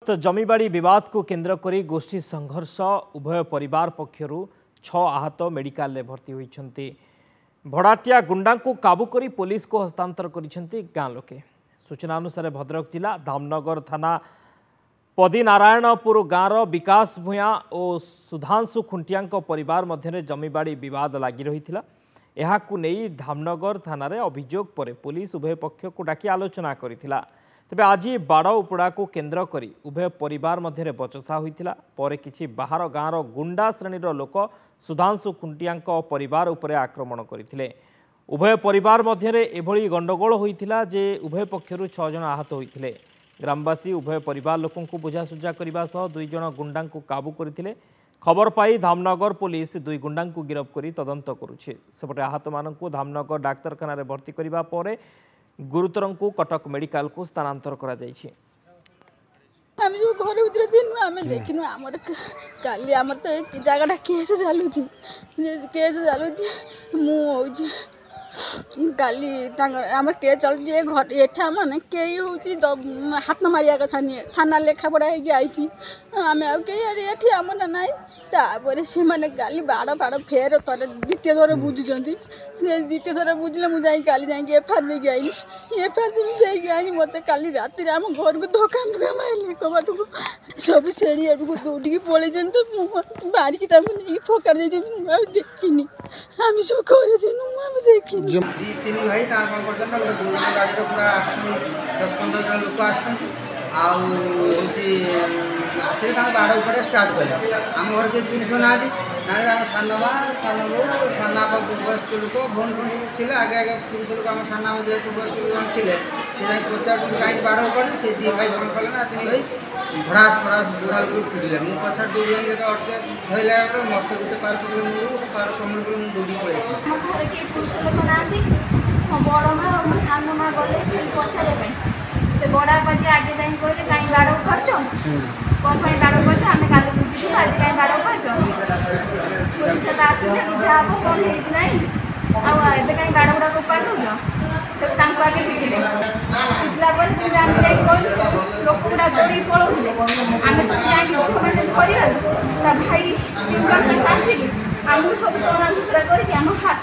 तो जमीबाड़ी विवाद को केन्द्र करी गोष्ठी संघर्ष उभय परिवार पक्षरु 6 आहत मेडिकल में भर्ती होती। भड़ाटिया गुंडा को काबू करी पुलिस को हस्तांतर करिसेंती गाँ लोके। सूचना अनुसार भद्रक जिला धामनगर थाना पदीनारायणपुर गाँवर विकास भूया और सुधांशु खुंटिया परिवार मध्य जमीबाड़ी विवाद लगी रही है। धामनगर थाना रे अभियोग पर पुलिस उभय पक्ष को डाकी आलोचना करिथिला। तेबे आज बाड़ उपड़ा को केन्द्र करी उभय परिवार मध्य बचसा होइथिला। परे किछि बाहर गाँवर गुंडा श्रेणीर लोक सुधांशु खुंटिया परिवार उपरे आक्रमण करथिले। उभय परिवार मध्य एभली गंडगोल होइथिला जे उभय पक्षरु 6 जन आहत होइथिले। ग्रामवासी उभय परिवार लोकों को बुझासुझा करने सह 2 जन गुंडा को काबू करथिले। खबर पाई धामनगर पुलिस 2 गुंडा को गिरफ्त करी तदंत करुछे। सेपटे आहत मानकु धामनगर डाक्तरखाना रे भर्ती करिबा परे गुरुतर को कटक मेडिकल को स्थानांतर करा जायछि। हम जो घर उतर दिन में देखिनु हमर काली हमर तो जगह केस चालू मु होछि काली आम के चलती घर एठा माने कई हूँ हाथ मारिया कथा नहीं थाना लेखा पढ़ा आई आम आठी आमर ना तापर से मैंने काली बाड़ फाड़ फेर थे द्वितीय थर बुझुं द्वितीय थर बुझे मुझे काली जाकि एफआईआर देके आईनी एफआईआर देके आई मत काली राति आम घर को धक्का मुक्का मारे कबाट को सब शेड़ी आड़ को दौड़ी पलि तो बारिक नहीं फोकाड़ देखनी आम सब घर देखी तीन भाई कौन करते गाड़ी पूरा 10-15 जन लोक आसे बाड़ उपड़े स्टार्ट कले आम घर के पुलिस ना आम सानमा सान बो सानापा वयस्क लोक भौन थे आगे आगे पुलिस लोक आम साना जेहतु वयस्क लोक थे पचार कहीं बाड़ उपड़े से 2 भाई कौन कले ना 3 भाई भड़ास भड़ास बुढ़ा लोग पिटिले मुझे पछाड़ दौड़ी जाए अटके धरला मत गोटे पार पड़े मुझे गोटे पार कमल कर दौड़ी पड़े बड़ माँ मो सान माँ गले पचारे से बड़ा बाजी आगे जाए कहले कहीं बाड़ कर कौन बाड़ कर आम काली बुझी आज कहीं बाड़ कर पुलिस आसते बुझा हम कौन हो कहीं बाड़ गुड़ा उपाड़ दौच से आगे पिटिले पिटिला आम जाए लोक गुड़ा दौड़ी पलाऊे आम सब जाए भाई 3 जन आसिक आमको सब टना घुसरा करके आम हाथ